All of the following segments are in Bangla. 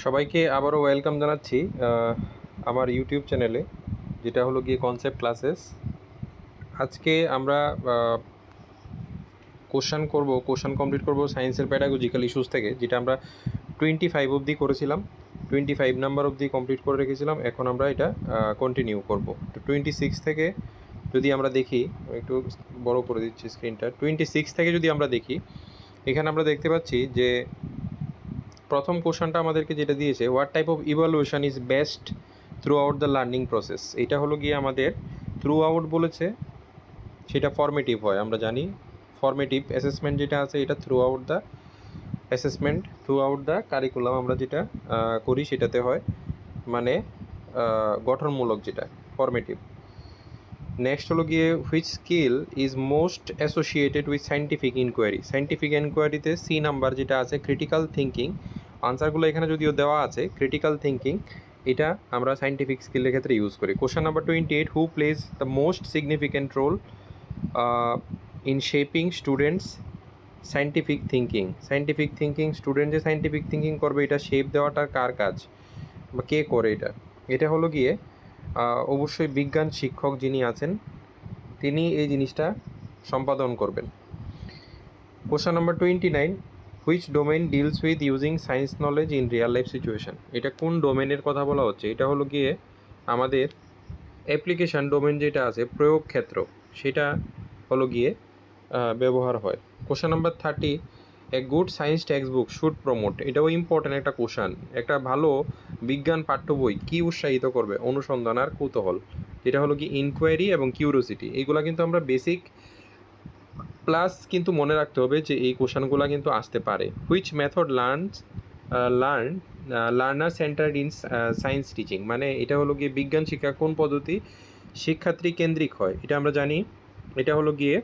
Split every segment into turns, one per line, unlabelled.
সবাইকে আবারও ওয়েলকাম জানাচ্ছি আমার ইউটিউব চ্যানেলে, যেটা হলো গিয়ে কনসেপ্ট ক্লাসেস। আজকে আমরা কোশ্চান কমপ্লিট করব সায়েন্সের প্যাডাগজিক্যাল ইস্যুস থেকে, যেটা আমরা 25 অবধি করেছিলাম, 25 নাম্বার অবধি কমপ্লিট করে রেখেছিলাম। এখন আমরা এটা কন্টিনিউ করব। তো 26 থেকে যদি আমরা দেখি, একটু বড় করে দিচ্ছি স্ক্রিনটা, 26 থেকে যদি আমরা দেখি, এখানে আমরা দেখতে পাচ্ছি যে প্রথম কোশ্চেনটা আমাদেরকে যেটা দিয়েছে, what type of evaluation is best through out the learning process. এটা হলো গিয়ে আমাদের থ্রু আউট বলেছে, সেটা ফর্মেটিভ হয়। আমরা জানি ফর্মেটিভ অ্যাসেসমেন্ট যেটা আছে, এটা through out the assessment, through out the curriculum আমরা যেটা করি সেটাতে হয়, মানে গঠনমূলক যেটা ফর্মেটিভ। নেক্সট হলো গিয়ে which skill is most associated with scientific inquiry. Scientific ইনকোয়ারিতে সি নাম্বার যেটা আছে ক্রিটিক্যাল থিঙ্কিং, আনসারগুলো এখানে যদিও দেওয়া আছে, ক্রিটিক্যাল থিঙ্কিং এটা আমরা সায়েন্টিফিক স্কিলের ক্ষেত্রে ইউজ করি। Question number 28, who plays the most significant role in shaping students scientific thinking. Scientific thinking, student যে সায়েন্টিফিক থিঙ্কিং করবে, এটা শেপ দেওয়াটা কার কাজ বা কে করে এটা? এটা হলো গিয়ে অবশ্যই বিজ্ঞান শিক্ষক যিনি আছেন তিনি এই জিনিসটা সম্পাদন করবেন। Question number 29, which domain deals with using science knowledge in real life situation. এটা কোন ডোমেনের কথা বলা হচ্ছে? এটা হলো গিয়ে আমাদের অ্যাপ্লিকেশান ডোমেন যেটা আছে, প্রয়োগ ক্ষেত্র, সেটা হলো গিয়ে ব্যবহার হয়। Question number 30, a good science text book should promote. এটাও ইম্পর্ট্যান্ট একটা কোশ্চেন। একটা ভালো বিজ্ঞান পাঠ্য বই কী উৎসাহিত করবে? অনুসন্ধান আর কৌতূহল, যেটা হলো কি ইনকোয়ারি এবং কিউরিওসিটি। এইগুলা কিন্তু আমরা বেসিক প্লাস কিন্তু মনে রাখতে হবে যে এই কোশ্চেনগুলো কিন্তু আসতে পারে। Which method learner centred in science teaching, মানে এটা হলো গিয়ে বিজ্ঞান শিক্ষা কোন পদ্ধতি শিক্ষার্থী কেন্দ্রিক হয়? এটা আমরা জানি, এটা হলো গিয়ে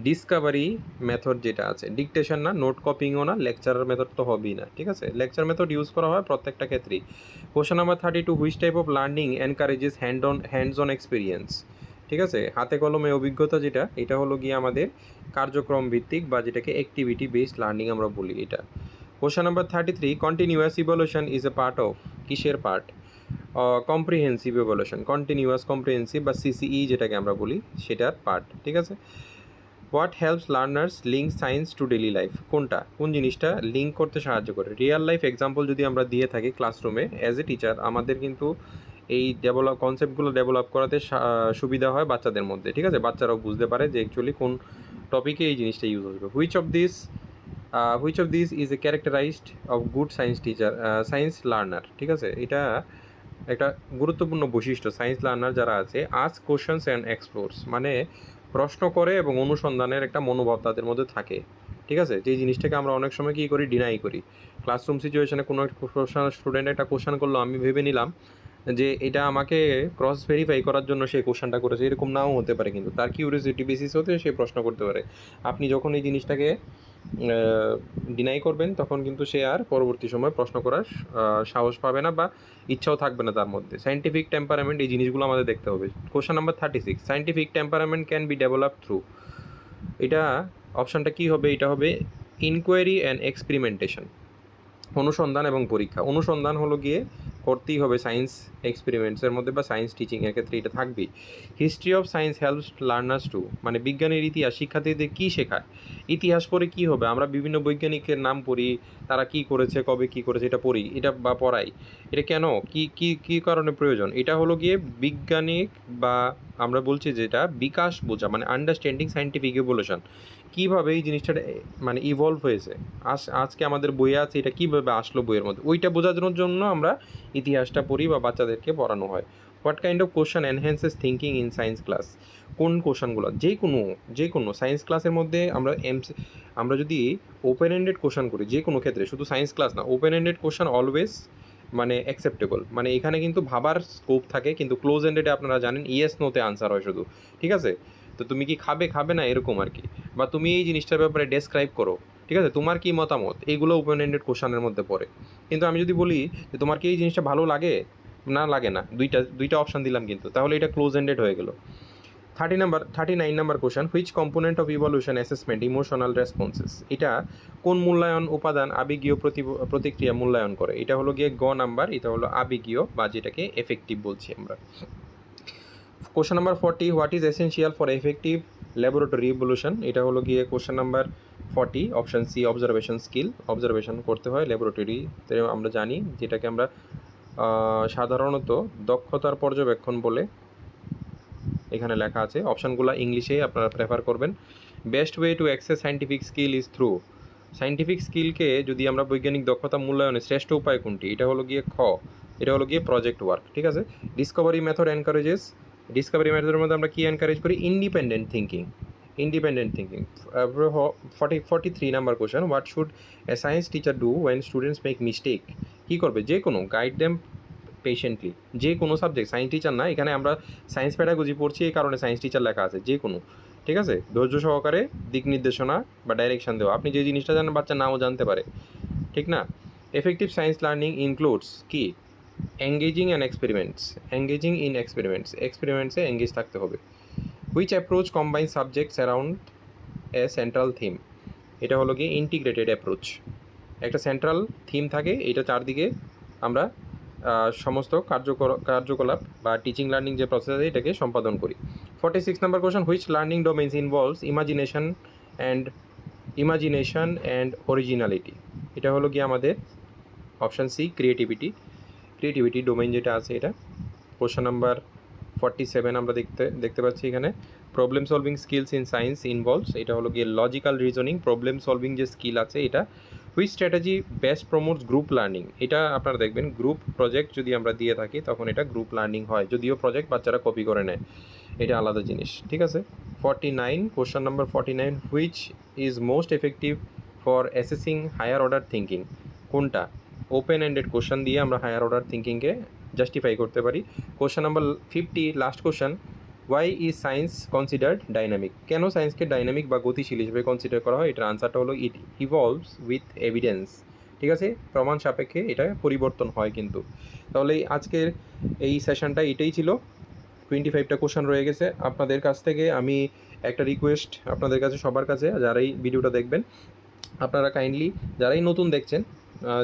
ডিসকাভারি মেথড যেটা আছে, ডিকটেশন না, নোট কপিংও না, লেকচারার মেথড তো হবেই না, ঠিক আছে? লেকচার মেথড ইউজ করা হয় প্রত্যেকটা ক্ষেত্রেই। Question number 32, which type of learning encourages hands on experience. ঠিক আছে, হাতে কলমে অভিজ্ঞতা যেটা, এটা হলো গিয়ে আমাদের কার্যক্রম ভিত্তিক বা যেটাকে অ্যাক্টিভিটি বেসড লার্নিং আমরা বলি এটা। Question number 33, continuous evaluation is a part of, কিসের part? Comprehensive evaluation, continuous comprehensive বা সিসিই যেটাকে আমরা বলি, সেটার পার্ট, ঠিক আছে? What helps learners link science to daily life, কোনটা কোন জিনিসটা লিঙ্ক করতে সাহায্য করে? রিয়েল লাইফ এক্সাম্পল যদি আমরা দিয়ে থাকি ক্লাসরুমে অ্যাজ এ টিচার, আমাদের কিন্তু এই কনসেপ্টগুলো ডেভেলপ করাতে সুবিধা হয় বাচ্চাদের মধ্যে, ঠিক আছে? বাচ্চারাও বুঝতে পারে যে অ্যাকচুয়ালি কোন টপিকে এই জিনিসটা ইউজ হবে। Which of this is a characterised of good science teacher, science learner, ঠিক আছে? এটা একটা গুরুত্বপূর্ণ বৈশিষ্ট্য সায়েন্স লার্নার যারা আছে, আস্ক কোশ্চেন্স অ্যান্ড এক্সপ্লোরস, মানে প্রশ্ন করে এবং অনুসন্ধানের একটা মনোভাব তাদের মধ্যে থাকে, ঠিক আছে? যে জিনিসটাকে আমরা অনেক সময় কী করি, ডিনাই করি। ক্লাসরুম সিচুয়েশনে কোনো একটা স্টুডেন্ট একটা কোশ্চেন করলো, আমি ভেবে নিলাম যে এটা আমাকে ক্রস ভেরিফাই করার জন্য সে কোশ্চেনটা করেছে, এরকম নাও হতে পারে, কিন্তু তার কিউরিওসিটি বেসিস হতে সে প্রশ্ন করতে পারে। আপনি যখন এই জিনিসটাকে ডিনাই করবেন, তখন কিন্তু সে আর পরবর্তী সময় প্রশ্ন করার সাহস পাবে না বা ইচ্ছাও থাকবে না তার মধ্যে। সায়েন্টিফিক টেম্পারামেন্ট, এই জিনিসগুলো আমাদের দেখতে হবে। Question number 36, scientific temperament can be develop through, এটা অপশানটা কী হবে? এটা হবে ইনকোয়ারি অ্যান্ড এক্সপেরিমেন্টেশন, অনুসন্ধান এবং পরীক্ষা। অনুসন্ধান হলো গিয়ে করতেই হবে সায়েন্স এক্সপেরিমেন্টসের মধ্যে বা সায়েন্স টিচিংয়ের ক্ষেত্রে এটা থাকবেই। History of science helps learners two, মানে বিজ্ঞানের ইতিহাস শিক্ষার্থীদের কী শেখায়? ইতিহাস পড়ে কী হবে? আমরা বিভিন্ন বৈজ্ঞানিকের নাম পড়ি, তারা কী করেছে, কবে কী করেছে, এটা পড়ি, এটা বা পড়াই। এটা কেন, কী কী কী কারণে প্রয়োজন? এটা হলো গিয়ে বিজ্ঞানিক বা আমরা বলছি যেটা বিকাশ বোঝা, মানে আন্ডারস্ট্যান্ডিং সায়েন্টিফিক ইভোলিউশন, কীভাবে এই জিনিসটা মানে ইভলভ হয়েছে, আজকে আমাদের বইয়ে আছে, এটা কীভাবে আসলো বইয়ের মধ্যে, ওইটা বোঝানোর জন্য আমরা ইতিহাসটা পড়ি বা বাচ্চাদেরকে পড়ানো হয়। What kind of question enhances thinking in science class, কোন কোশ্চেনগুলো? যে কোনো সায়েন্স ক্লাসের মধ্যে আমরা যদি ওপেন এন্ডেড কোশ্চেন করি, যে কোনো ক্ষেত্রে, শুধু সায়েন্স ক্লাস না, ওপেন এন্ডেড কোশ্চেন অলওয়েজ মানে অ্যাকসেপ্টেবল, মানে এখানে কিন্তু ভাবার স্কোপ থাকে, কিন্তু ক্লোজ এন্ডেডে আপনারা জানেন ইয়েস নোতে আনসার হয় শুধু, ঠিক আছে? তো তুমি কি খাবে খাবে না এরকম আর কি, বা তুমি এই জিনিসটার ব্যাপারে ডেসক্রাইব করো, ঠিক আছে? তোমার কি মতামত, এইগুলো ওপেন এন্ডেড কোশ্চেনের মধ্যে পড়ে। কিন্তু আমি যদি বলি যে তোমার কি এই জিনিসটা ভালো লাগে, না লাগে না, দুইটা অপশান দিলাম কিন্তু, তাহলে এটা ক্লোজ এন্ডেড হয়ে গেল। 39 number question, which component of evolution assessment emotional responses, এটা কোন মূল্যায়ন উপাদান আবেগীয় প্রতিক্রিয়া মূল্যায়ন করে? এটা হলো গিয়ে গ নাম্বার, এটা হলো আবেগীয় বা যেটাকে এফেক্টিভ বলছি আমরা। Question number 40, what is essential for effective laboratory evolution, এটা হলো গিয়ে question number 40, option C observation skill, observation করতে হয় ল্যাবরেটরিতে আমরা জানি, যেটাকে আমরা সাধারণত দক্ষতার পর্যবেক্ষণ বলে এখানে লেখা আছে। অপশানগুলো ইংলিশে আপনারা প্রেফার করবেন। Best way to access scientific skill is through, scientific স্কিলকে যদি আমরা বৈজ্ঞানিক দক্ষতা মূল্যায়নের শ্রেষ্ঠ উপায় কোনটি? এটা হলো গিয়ে খ, এটা হলো গিয়ে প্রজেক্ট ওয়ার্ক, ঠিক আছে। ডিসকভারি মেথড এনকারেজেস, ডিসকভারি মেথডের মধ্যে আমরা কী এনকারেজ করি? Independent thinking, independent thinking. 43 number question, what should a science teacher do when students make mistake, কী করবে? যে কোনো গাইড দেম পেশেন্টলি, যে কোনো সাবজেক্ট, সায়েন্স টিচার না, এখানে আমরা সায়েন্স প্যাডাগজি পড়ছি এই কারণে সায়েন্স টিচার লেখা আছে, যে কোনো, ঠিক আছে। ধৈর্য সহকারে দিক নির্দেশনা বা ডাইরেকশন দেওয়া, আপনি যে জিনিসটা জানেন বাচ্চা নাও জানতে পারে, ঠিক না। এফেক্টিভ সায়েন্স লার্নিং ইনক্লুডস কি? Engaging and experiments, engaging in experiments, এক্সপেরিমেন্টসে এঙ্গেজ থাকতে হবে। Which approach combine subjects around a central theme, এটা হলো গিয়ে ইন্টিগ্রেটেড অ্যাপ্রোচ, একটা সেন্ট্রাল থিম থাকে, এটা চারদিকে আমরা সমস্ত কার্যকলাপ বা টিচিং লার্নিং যে প্রসেস আছে এটাকে সম্পাদন করি। 46 number question, which learning domains involves imagination and originality, এটা হলো গিয়ে আমাদের অপশান সি ক্রিয়েটিভিটি ডোমেইন যেটা আছে এটা। কোশ্চেন নাম্বার 47 আমরা দেখতে পাচ্ছি এখানে, problem solving skills in science involves, এটা হলো গিয়ে লজিক্যাল রিজনিং, প্রবলেম সলভিং যে স্কিল আছে এটা। Which strategy best promotes group learning, এটা আপনারা দেখবেন গ্রুপ প্রজেক্ট যদি আমরা দিয়ে থাকি তখন এটা গ্রুপ লার্নিং হয়, যদিও প্রজেক্ট বাচ্চারা কপি করে নেয়, এটা আলাদা জিনিস, ঠিক আছে। 49, question number 49, which is most effective for assessing higher order thinking, কোনটা? ওপেন এন্ডেড কোশ্চেন দিয়ে আমরা হায়ার অর্ডার থিঙ্কিংকে জাস্টিফাই করতে পারি। Question number 50, last question, why is science considered dynamic, কেন সায়েন্সকে ডাইনামিক বা গতিশীল হিসেবে কনসিডার করা হয়? এটার আনসারটা হলো ইট ইভলভস উইথ এভিডেন্স, ঠিক আছে, প্রমাণ সাপেক্ষে এটা পরিবর্তন হয় কিন্তু। তাহলে আজকের এই সেশনটা এটাই ছিল, 25টা কোশ্চেন রয়ে গেছে। আপনাদের কাছ থেকে আমি একটা রিকোয়েস্ট আপনাদের কাছে, সবার কাছে যারাই ভিডিওটা দেখবেন, আপনারা কাইন্ডলি যারাই নতুন দেখছেন,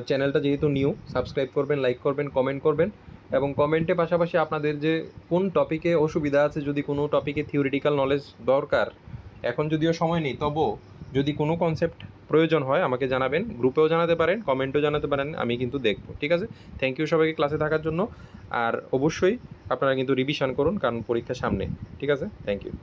চ্যানেলটা যেহেতু নিউ, সাবস্ক্রাইব করবেন, লাইক করবেন, কমেন্ট করবেন, এবং কমেন্টে পাশাপাশি আপনাদের যে কোন টপিকে অসুবিধা আছে, যদি কোনো টপিকে থিওরিটিক্যাল নলেজ দরকার, এখন যদিও সময় নেই, তবুও যদি কোনো কনসেপ্ট প্রয়োজন হয় আমাকে জানাবেন, গ্রুপেও জানাতে পারেন, কমেন্টেও জানাতে পারেন, আমি কিন্তু দেখব, ঠিক আছে। থ্যাংক ইউ সবাইকে ক্লাসে থাকার জন্য, আর অবশ্যই আপনারা কিন্তু রিভিশন করুন কারণ পরীক্ষা সামনে, ঠিক আছে। Thank you.